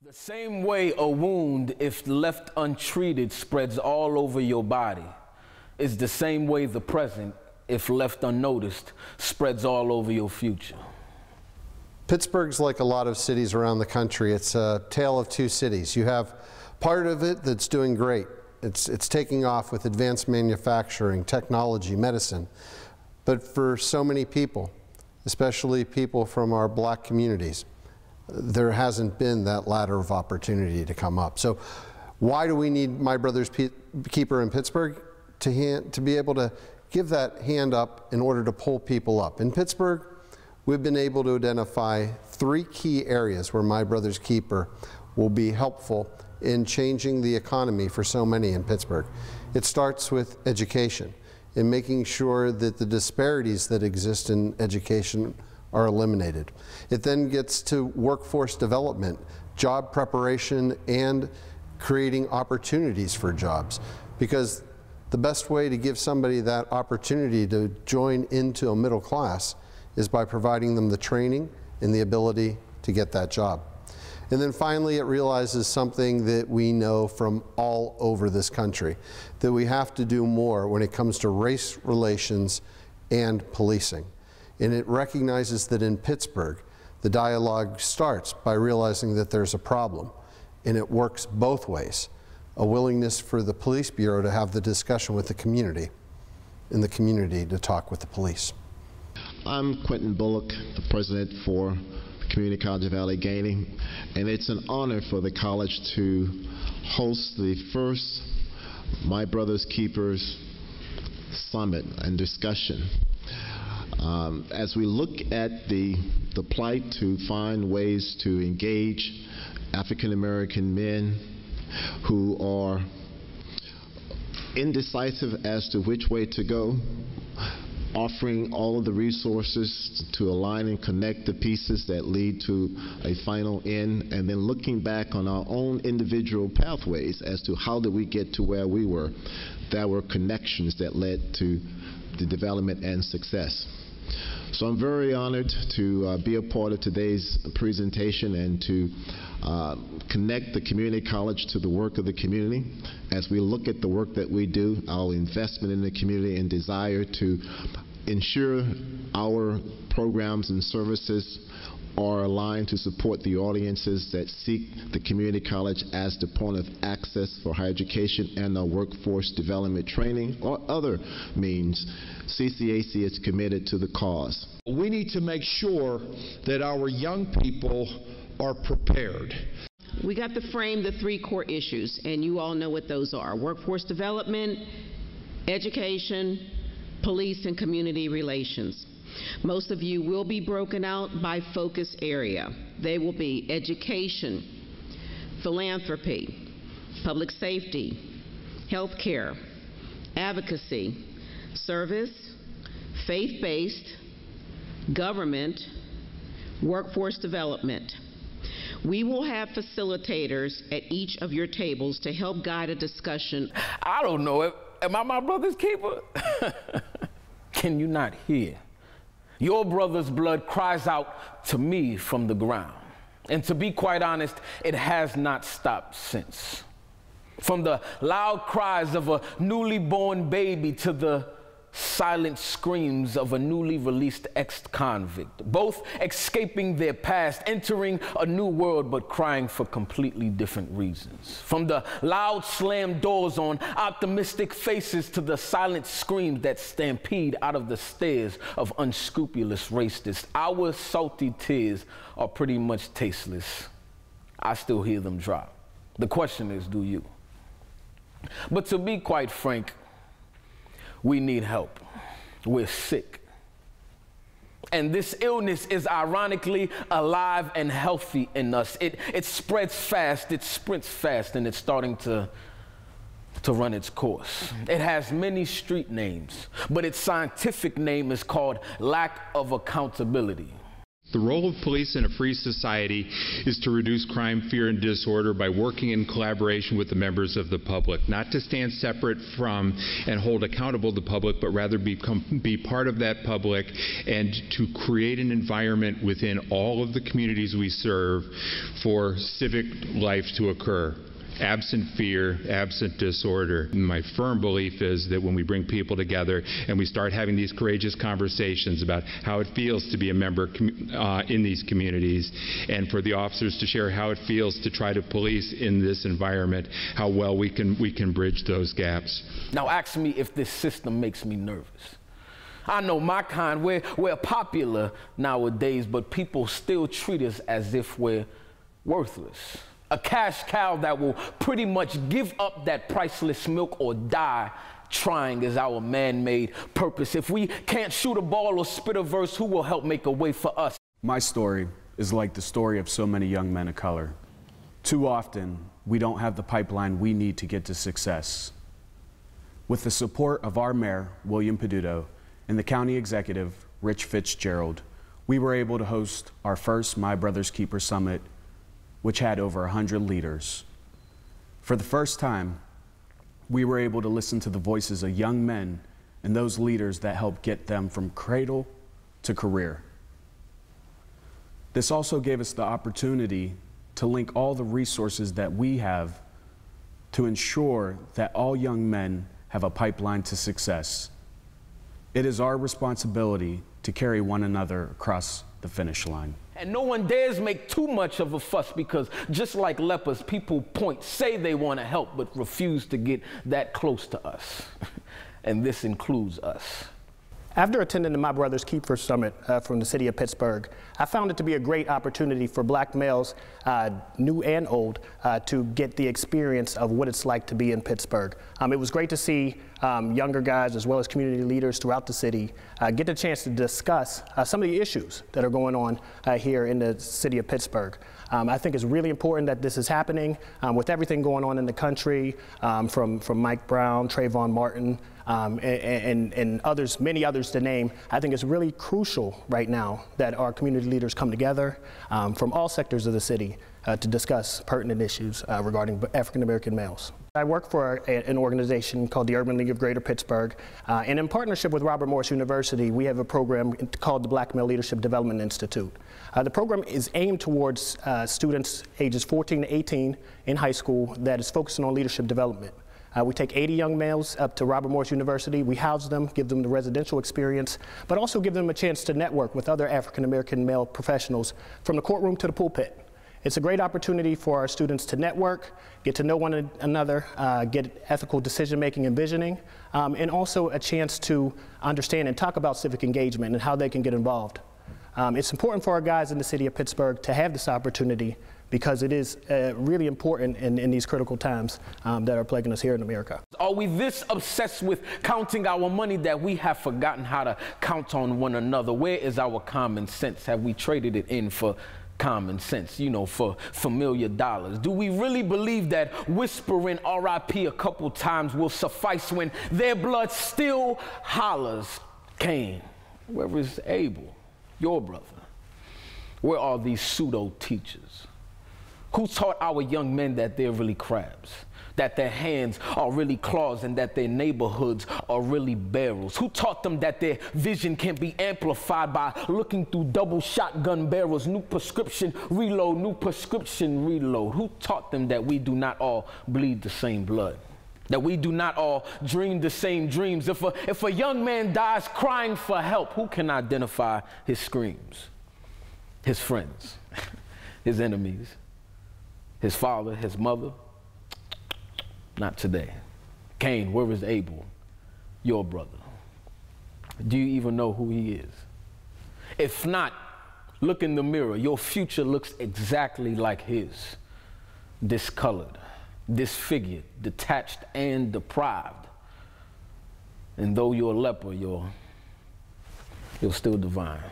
The same way a wound, if left untreated, spreads all over your body, is the same way the present, if left unnoticed, spreads all over your future. Pittsburgh's like a lot of cities around the country. It's a tale of two cities. You have part of it that's doing great. It's taking off with advanced manufacturing, technology, medicine. But for so many people, especially people from our black communities, there hasn't been that ladder of opportunity to come up. So why do we need My Brother's Keeper in Pittsburgh? To be able to give that hand up in order to pull people up. In Pittsburgh, we've been able to identify 3 key areas where My Brother's Keeper will be helpful in changing the economy for so many in Pittsburgh. It starts with education, in making sure that the disparities that exist in education are eliminated. It then gets to workforce development, job preparation, and creating opportunities for jobs. Because the best way to give somebody that opportunity to join into a middle class is by providing them the training and the ability to get that job. And then finally, it realizes something that we know from all over this country, that we have to do more when it comes to race relations and policing. And it recognizes that in Pittsburgh, the dialogue starts by realizing that there's a problem, and it works both ways. A willingness for the police bureau to have the discussion with the community, and the community to talk with the police. I'm Quentin Bullock, the president for the Community College of Allegheny, and it's an honor for the college to host the first My Brother's Keepers Summit and discussion. As we look at the plight to find ways to engage African American men who are indecisive as to which way to go, offering all of the resources to align and connect the pieces that lead to a final end, and then looking back on our own individual pathways as to how did we get to where we were. There were connections that led to the development and success. So I'm very honored to be a part of today's presentation and to connect the community college to the work of the community. As we look at the work that we do, our investment in the community and desire to ensure our programs and services are aligned to support the audiences that seek the community college as the point of access for higher education and our workforce development training or other means, CCAC is committed to the cause. We need to make sure that our young people are prepared. We got to frame the 3 core issues, and you all know what those are: workforce development, education, police, and community relations. Most of you will be broken out by focus area. They will be education, philanthropy, public safety, healthcare, advocacy, service, faith-based, government, workforce development. We will have facilitators at each of your tables to help guide a discussion. I don't know. Am I my brother's keeper? Can you not hear? Your brother's blood cries out to me from the ground. And to be quite honest, it has not stopped since. From the loud cries of a newly born baby to the silent screams of a newly released ex-convict, both escaping their past, entering a new world, but crying for completely different reasons. From the loud slammed doors on optimistic faces to the silent screams that stampede out of the stares of unscrupulous racists, our salty tears are pretty much tasteless. I still hear them drop. The question is, do you? But to be quite frank, we need help. We're sick. And this illness is ironically alive and healthy in us. It spreads fast, it sprints fast, and it's starting to run its course. It has many street names, but its scientific name is called lack of accountability. The role of police in a free society is to reduce crime, fear, and disorder by working in collaboration with the members of the public, not to stand separate from and hold accountable the public, but rather be part of that public and to create an environment within all of the communities we serve for civic life to occur. Absent fear, absent disorder. My firm belief is that when we bring people together and we start having these courageous conversations about how it feels to be a member in these communities, and for the officers to share how it feels to try to police in this environment, how well we can bridge those gaps. Now ask me if this system makes me nervous. I know my kind, we're popular nowadays, but people still treat us as if we're worthless. A cash cow that will pretty much give up that priceless milk or die trying is our man-made purpose. If we can't shoot a ball or spit a verse, who will help make a way for us? My story is like the story of so many young men of color. Too often, we don't have the pipeline we need to get to success. With the support of our mayor, William Peduto, and the county executive, Rich Fitzgerald, we were able to host our first My Brother's Keeper Summit, which had over 100 leaders. For the first time, we were able to listen to the voices of young men and those leaders that helped get them from cradle to career. This also gave us the opportunity to link all the resources that we have to ensure that all young men have a pipeline to success. It is our responsibility to carry one another across the finish line. And no one dares make too much of a fuss because just like lepers, people say they want to help, but refuse to get that close to us. And this includes us. After attending the My Brother's Keeper Summit from the city of Pittsburgh, I found it to be a great opportunity for black males, new and old, to get the experience of what it's like to be in Pittsburgh. It was great to see younger guys as well as community leaders throughout the city get the chance to discuss some of the issues that are going on here in the city of Pittsburgh. I think it's really important that this is happening with everything going on in the country, from Mike Brown, Trayvon Martin, and others, many others to name. I think it's really crucial right now that our community leaders come together from all sectors of the city to discuss pertinent issues regarding African American males. I work for an organization called the Urban League of Greater Pittsburgh, and in partnership with Robert Morris University, we have a program called the Black Male Leadership Development Institute. The program is aimed towards students ages 14 to 18 in high school that is focusing on leadership development. We take 80 young males up to Robert Morris University. We house them, give them the residential experience, but also give them a chance to network with other African American male professionals from the courtroom to the pulpit. It's a great opportunity for our students to network, get to know one another, get ethical decision-making and visioning, and also a chance to understand and talk about civic engagement and how they can get involved. It's important for our guys in the city of Pittsburgh to have this opportunity because it is really important in these critical times that are plaguing us here in America. Are we this obsessed with counting our money that we have forgotten how to count on one another? Where is our common sense? Have we traded it in for common sense, you know, for familiar dollars? Do we really believe that whispering RIP a couple times will suffice when their blood still hollers, Cain, where is Abel, your brother? Where are these pseudo teachers? Who taught our young men that they're really crabs, that their hands are really claws, and that their neighborhoods are really barrels? Who taught them that their vision can be amplified by looking through double shotgun barrels? New prescription reload, new prescription reload. Who taught them that we do not all bleed the same blood, that we do not all dream the same dreams? If a young man dies crying for help, who can identify his screams? His friends, his enemies, his father, his mother? Not today. Cain, where is Abel, your brother? Do you even know who he is? If not, look in the mirror. Your future looks exactly like his. Discolored, disfigured, detached, and deprived. And though you're a leper, you're still divine.